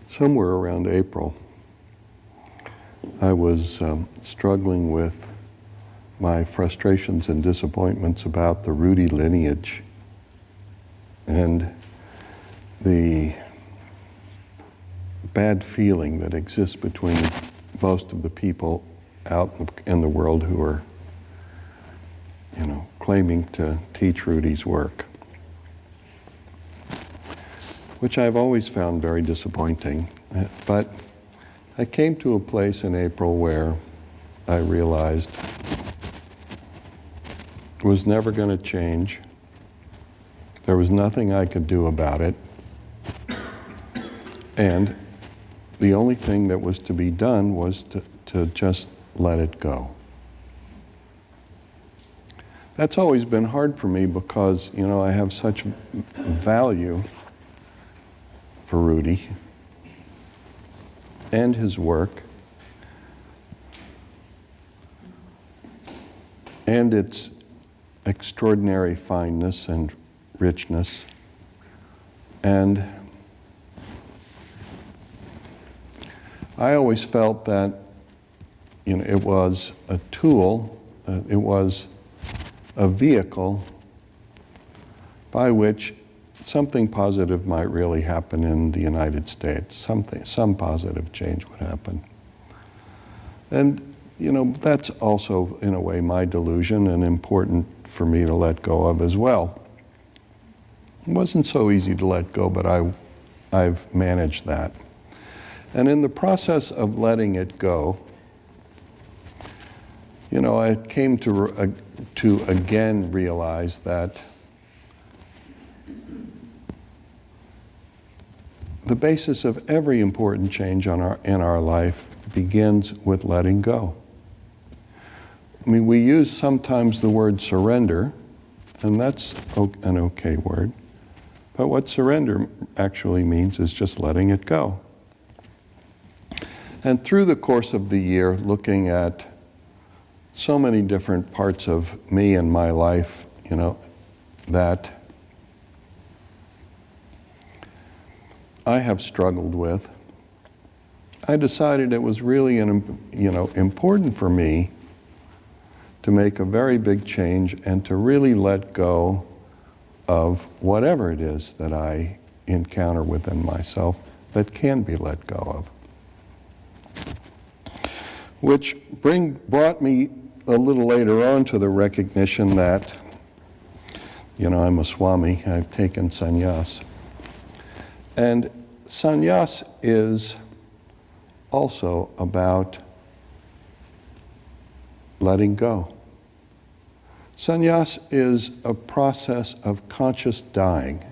somewhere around April, I was struggling with my frustrations and disappointments about the Rudy lineage and the bad feeling that exists between most of the people out in the world who are, claiming to teach Rudy's work, which I've always found very disappointing. But I came to a place in April where I realized it was never going to change. There was nothing I could do about it. And the only thing that was to be done was to just let it go. That's always been hard for me because, I have such value for Rudy and his work and its extraordinary fineness and richness. And I always felt that, it was a tool, it was a vehicle by which something positive might really happen in the United States. Some positive change would happen. And, that's also, in a way, my delusion and important for me to let go of as well. It wasn't so easy to let go, but I've managed that. And in the process of letting it go, I came to again realize that the basis of every important change in our life begins with letting go. I mean, we use sometimes the word surrender, and that's an okay word, but what surrender actually means is just letting it go. And through the course of the year, looking at so many different parts of me and my life, that I have struggled with, I decided it was really important for me to make a very big change and to really let go of whatever it is that I encounter within myself that can be let go of. Which brought me a little later on to the recognition that, I'm a Swami, I've taken sannyas. And sannyas is also about letting go. Sannyas is a process of conscious dying.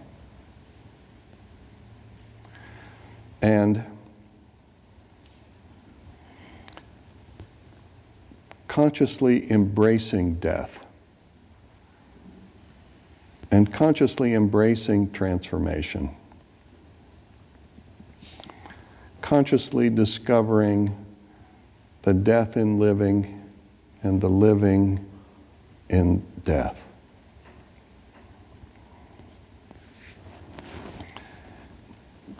And consciously embracing death and consciously embracing transformation, consciously discovering the death in living and the living in death.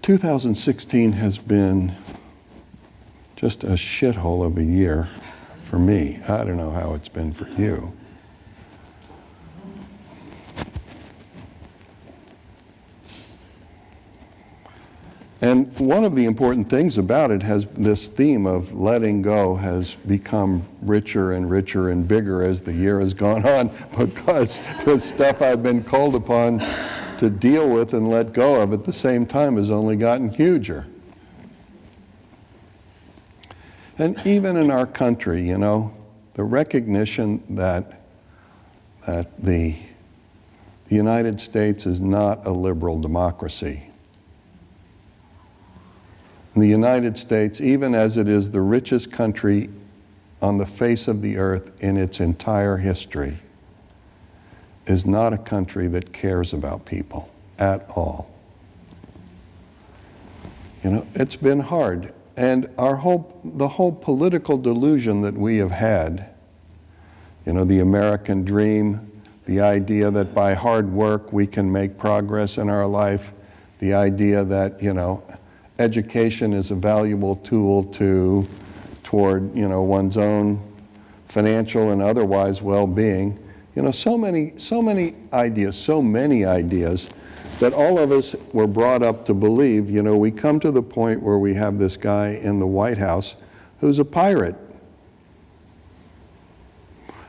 "2016 has been just a shithole of a year for me. I don't know how it's been for you. And one of the important things about it has this theme of letting go has become richer and richer and bigger as the year has gone on, because the stuff I've been called upon to deal with and let go of at the same time has only gotten huger. And even in our country, the recognition that the United States is not a liberal democracy. The United States, even as it is the richest country on the face of the earth in its entire history, is not a country that cares about people at all. It's been hard. And the whole political delusion that we have had, the American dream, the idea that by hard work we can make progress in our life, the idea that, education is a valuable tool toward one's own financial and otherwise well-being. So many ideas that all of us were brought up to believe. We come to the point where we have this guy in the White House who's a pirate.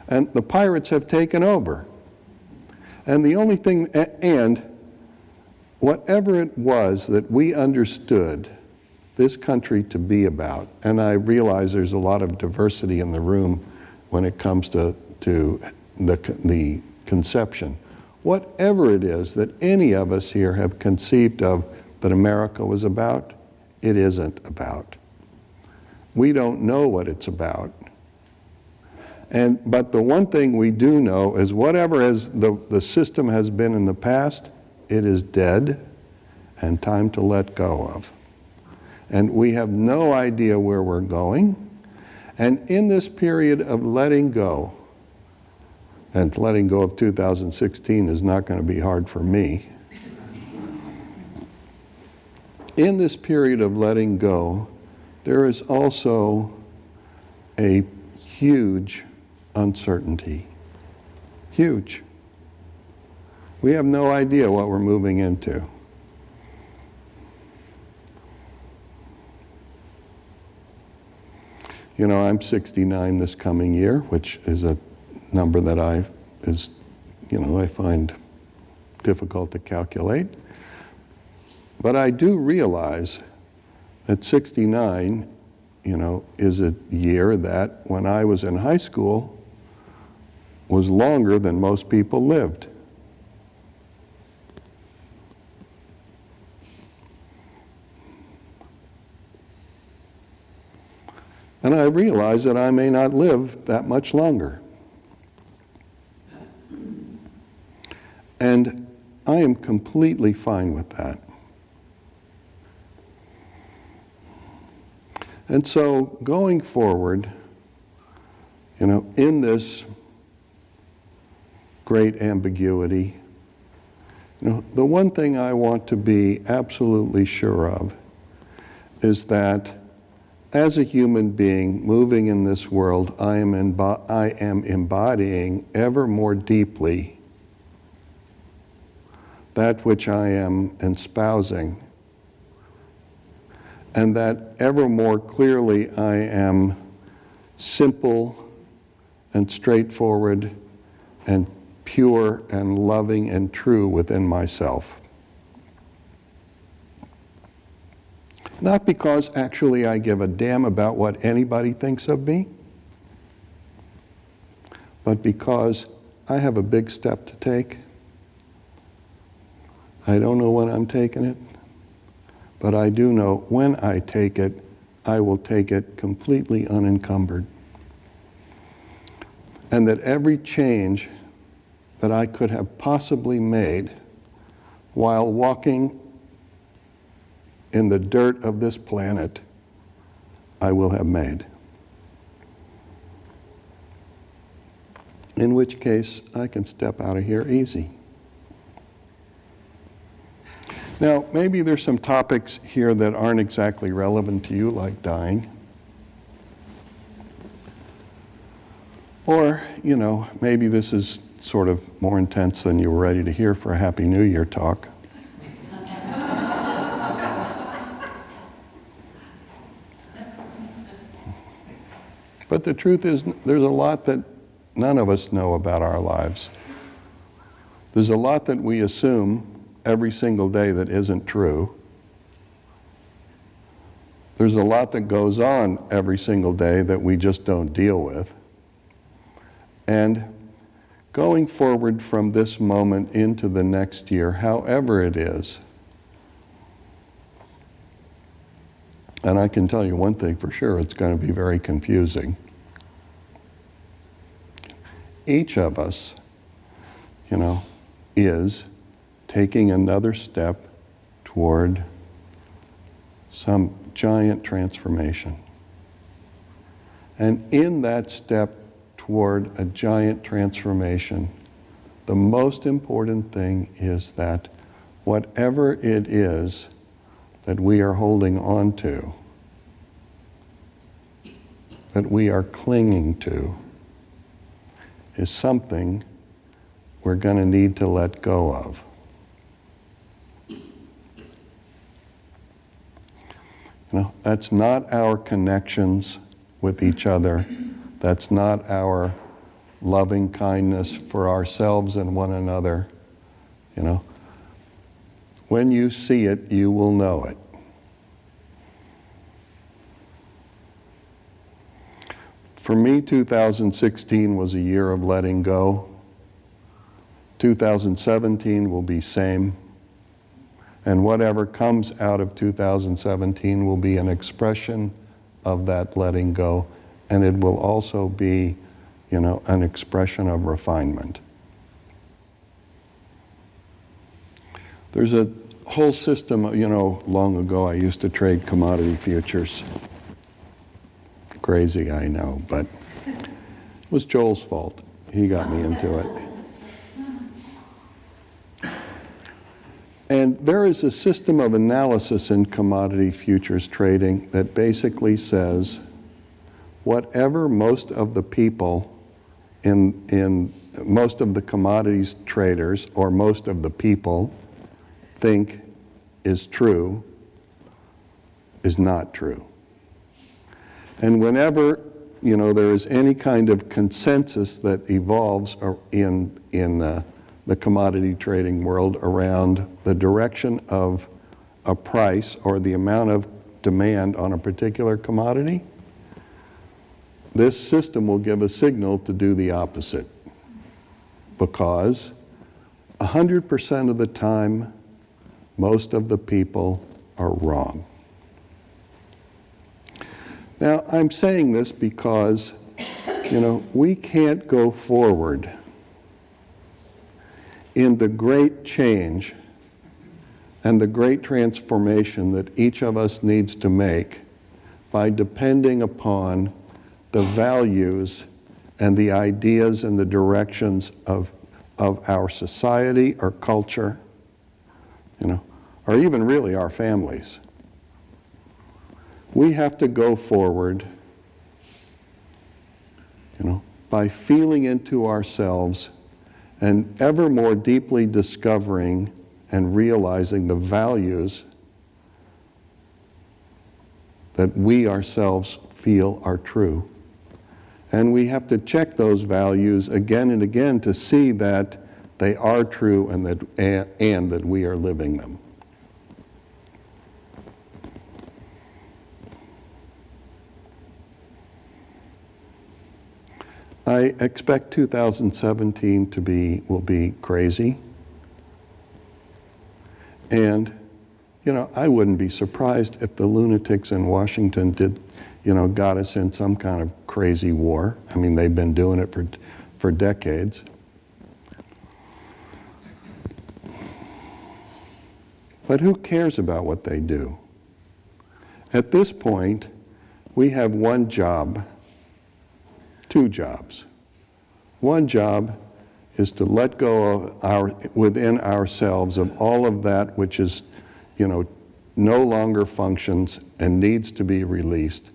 And the pirates have taken over. And the only thing, and whatever it was that we understood this country to be about, and I realize there's a lot of diversity in the room when it comes to the conception. Whatever it is that any of us here have conceived of that America was about, it isn't about. We don't know what it's about. But the one thing we do know is whatever the system has been in the past, it is dead and time to let go of. And we have no idea where we're going. And in this period of letting go, and letting go of 2016 is not going to be hard for me. In this period of letting go, there is also a huge uncertainty. Huge. We have no idea what we're moving into. I'm 69 this coming year, which is a number that I find difficult to calculate. But I do realize that 69, is a year that when I was in high school was longer than most people lived. And I realize that I may not live that much longer. And I am completely fine with that. And so going forward, in this great ambiguity, the one thing I want to be absolutely sure of is that as a human being moving in this world, I am embodying ever more deeply that which I am espousing, and that ever more clearly I am simple and straightforward and pure and loving and true within myself. Not because actually I give a damn about what anybody thinks of me, but because I have a big step to take. I don't know when I'm taking it, but I do know when I take it, I will take it completely unencumbered. And that every change that I could have possibly made while walking in the dirt of this planet, I will have made. In which case, I can step out of here easy. Now, maybe there's some topics here that aren't exactly relevant to you, like dying. Or, maybe this is sort of more intense than you were ready to hear for a Happy New Year talk. But the truth is, there's a lot that none of us know about our lives. There's a lot that we assume every single day that isn't true. There's a lot that goes on every single day that we just don't deal with. And going forward from this moment into the next year, however it is, and I can tell you one thing for sure, it's going to be very confusing. Each of us, is taking another step toward some giant transformation. And in that step toward a giant transformation, the most important thing is that whatever it is that we are holding on to, that we are clinging to, is something we're going to need to let go of. That's not our connections with each other. That's not our loving kindness for ourselves and one another. When you see it, you will know it. For me, 2016 was a year of letting go. 2017 will be same. And whatever comes out of 2017 will be an expression of that letting go, and it will also be, an expression of refinement. There's a whole system, long ago I used to trade commodity futures. Crazy, I know, but it was Joel's fault. He got me into it. And there is a system of analysis in commodity futures trading that basically says whatever most of the people in most of the commodities traders or most of the people think is true is not true. And whenever there is any kind of consensus that evolves in the commodity trading world around the direction of a price or the amount of demand on a particular commodity, this system will give a signal to do the opposite. Because 100% of the time, most of the people are wrong. Now, I'm saying this because, we can't go forward in the great change and the great transformation that each of us needs to make by depending upon the values and the ideas and the directions of our society or culture, or even really our families. We have to go forward, by feeling into ourselves and ever more deeply discovering and realizing the values that we ourselves feel are true. And we have to check those values again and again to see that they are true and that we are living them. I expect 2017 will be crazy. And, I wouldn't be surprised if the lunatics in Washington got us in some kind of crazy war. I mean, they've been doing it for decades. But who cares about what they do? At this point, we have one job. Two jobs. One job is to let go of within ourselves of all of that which is, no longer functions and needs to be released.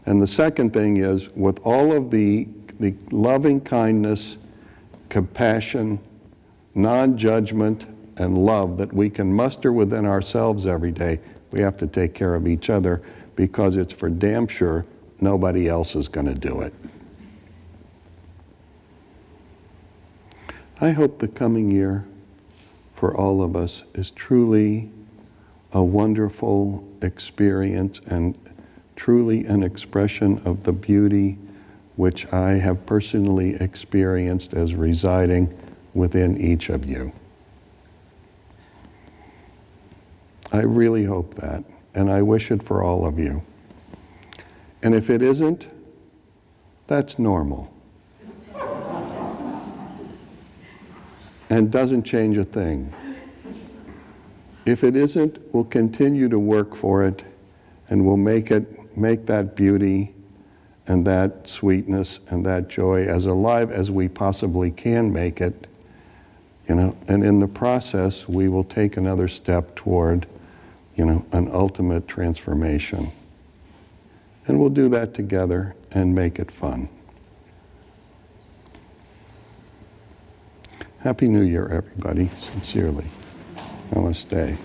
And the second thing is, with all of the loving kindness, compassion, non-judgment, and love that we can muster within ourselves every day, we have to take care of each other, because it's for damn sure nobody else is going to do it. I hope the coming year for all of us is truly a wonderful experience and truly an expression of the beauty which I have personally experienced as residing within each of you. I really hope that, and I wish it for all of you. And if it isn't, that's normal. And doesn't change a thing. If it isn't, we'll continue to work for it, and we'll make that beauty and that sweetness and that joy as alive as we possibly can make it, and in the process we will take another step toward an ultimate transformation. And we'll do that together and make it fun. Happy New Year, everybody, sincerely. Namaste.